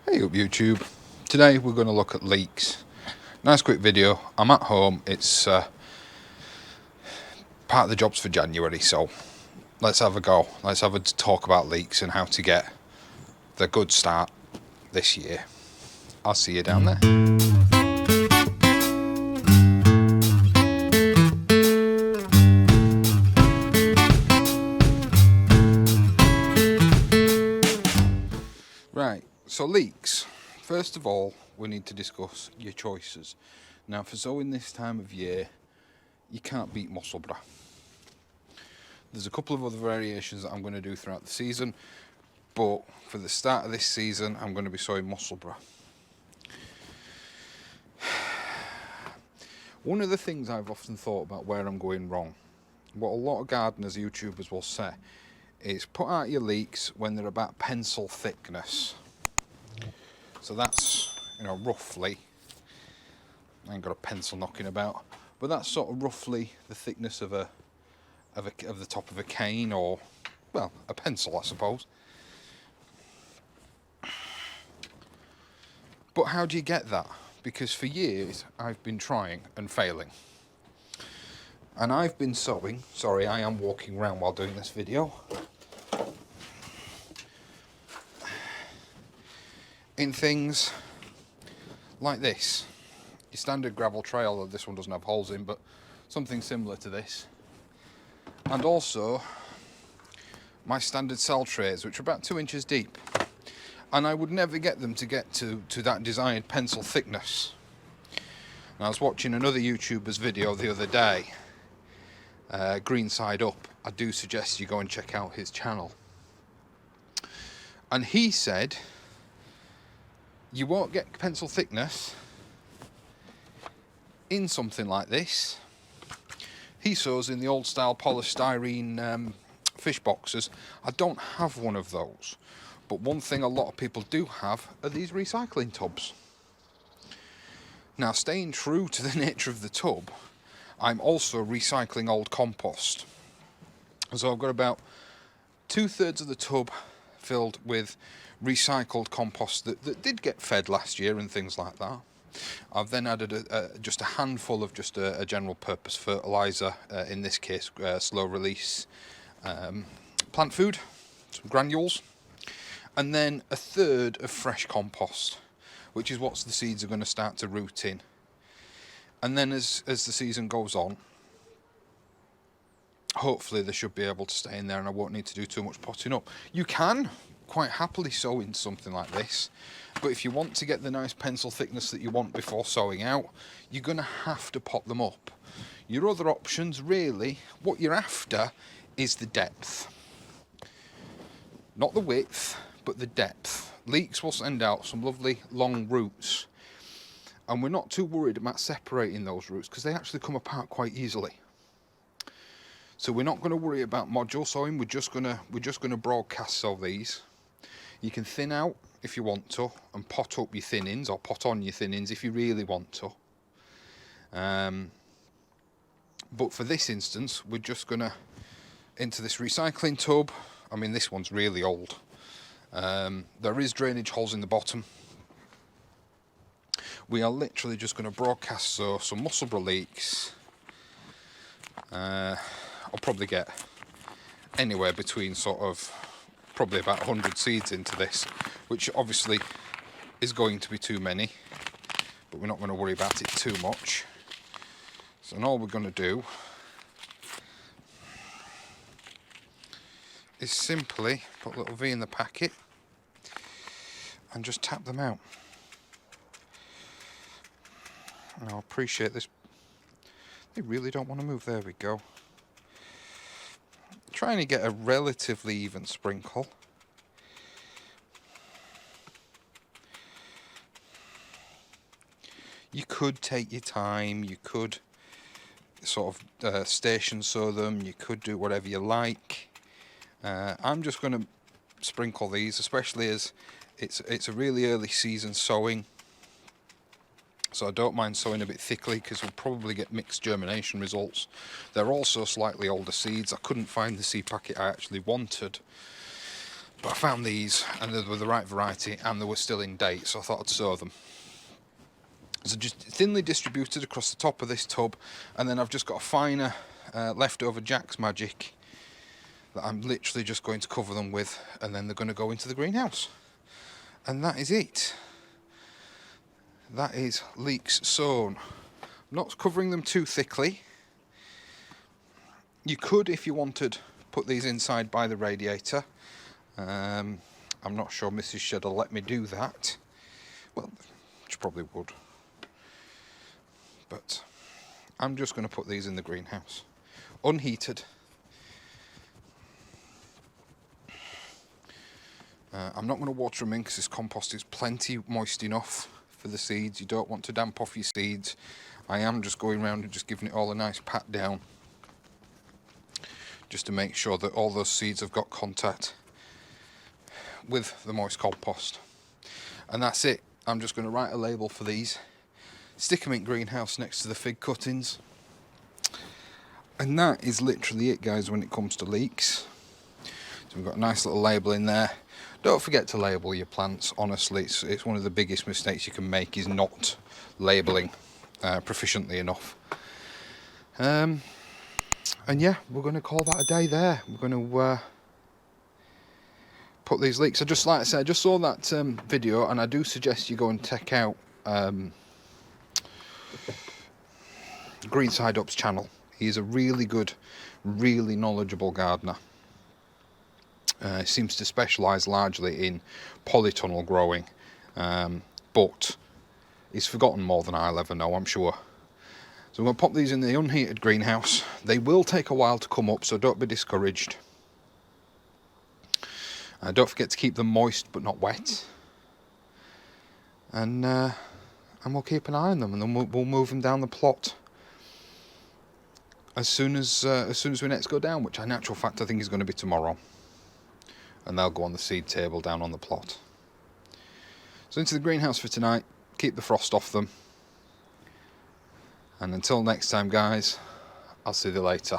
Hey up YouTube, today we're going to look at leeks. Nice quick video. I'm at home, it's part of the jobs for January, so let's have a go. Let's have a talk about leeks and how to get the good start this year. I'll see you down there. Right, so leeks. First of all, we need to discuss your choices. Now for sowing this time of year, you can't beat Musselburgh. There's a couple of other variations that I'm going to do throughout the season, but for the start of this season, I'm going to be sowing Musselburgh. One of the things I've often thought about where I'm going wrong, what a lot of gardeners, YouTubers will say, is put out your leeks when they're about pencil thickness. So that's, roughly, I ain't got a pencil knocking about, but that's sort of roughly the thickness of the top of a cane, or, well, a pencil, I suppose. But how do you get that? Because for years I've been trying and failing. And I've been sowing, sorry, I am walking around while doing this video, in things like this. Your standard gravel trail, although this one doesn't have holes in, but something similar to this. And also my standard cell trays, which are about 2 inches deep. And I would never get them to get to that desired pencil thickness. And I was watching another YouTuber's video the other day, Green Side Up. I do suggest you go and check out his channel. And he said, you won't get pencil thickness in something like this. He sows in the old style polystyrene fish boxes. I don't have one of those, but one thing a lot of people do have are these recycling tubs. Now, staying true to the nature of the tub, I'm also recycling old compost. So I've got about 2/3 of the tub filled with recycled compost that did get fed last year and things like that. I've then added just a handful of just a general purpose fertiliser, in this case slow release plant food, some granules, and then 1/3 of fresh compost, which is what the seeds are going to start to root in. And then as the season goes on, hopefully they should be able to stay in there and I won't need to do too much potting up. You can quite happily sow in something like this, but if you want to get the nice pencil thickness that you want before sowing out, you're going to have to pot them up. Your other options, really, what you're after is the depth. Not the width, but the depth. Leeks will send out some lovely long roots, and we're not too worried about separating those roots because they actually come apart quite easily. So we're not going to worry about module sowing. We're just gonna broadcast sow these. You can thin out if you want to, and pot up your thin-ins, or pot on your thin-ins if you really want to. But for this instance, we're just gonna into this recycling tub. I mean, this one's really old. There is drainage holes in the bottom. We are literally just going to broadcast sow some Musselburgh leeks. I'll probably get anywhere between probably about 100 seeds into this, which obviously is going to be too many, but we're not going to worry about it too much. So all we're going to do is simply put a little V in the packet and just tap them out. And I'll appreciate this. They really don't want to move. There we go. Trying to get a relatively even sprinkle. You could take your time, you could sort of station sow them, you could do whatever you like. I'm just going to sprinkle these, especially as it's a really early season sowing. So I don't mind sowing a bit thickly because we'll probably get mixed germination results. They're also slightly older seeds. I couldn't find the seed packet I actually wanted. But I found these, and they were the right variety, and they were still in date, so I thought I'd sow them. So just thinly distributed across the top of this tub, and then I've just got a finer leftover Jack's Magic that I'm literally just going to cover them with, and then they're going to go into the greenhouse. And that is it. That is Leeks sown. I'm not covering them too thickly. You could, if you wanted, put these inside by the radiator. I'm not sure Mrs. Shed will let me do that. Well, she probably would. But I'm just going to put these in the greenhouse, unheated. I'm not going to water them in because this compost is plenty moist enough for the seeds. You don't want to damp off your seeds. I am just going around and just giving it all a nice pat down, just to make sure that all those seeds have got contact with the moist compost. And that's it. I'm just going to write a label for these, stick them in greenhouse next to the fig cuttings, and that is literally it, guys, when it comes to leeks. So we've got a nice little label in there. Don't forget to label your plants. Honestly, it's one of the biggest mistakes you can make, is not labelling proficiently enough. And yeah, we're going to call that a day there. We're going to put these leeks. So just like I said, I just saw that video, and I do suggest you go and check out Greenside Up's channel. He's a really good, really knowledgeable gardener. Seems to specialise largely in polytunnel growing, but he's forgotten more than I'll ever know, I'm sure. So I'm going to pop these in the unheated greenhouse. They will take a while to come up, so don't be discouraged. Don't forget to keep them moist but not wet. And we'll keep an eye on them, and then we'll move them down the plot as soon as we next go down, which in actual fact I think is going to be tomorrow. And they'll go on the seed table down on the plot. So into the greenhouse for tonight, keep the frost off them. And until next time, guys, I'll see you later.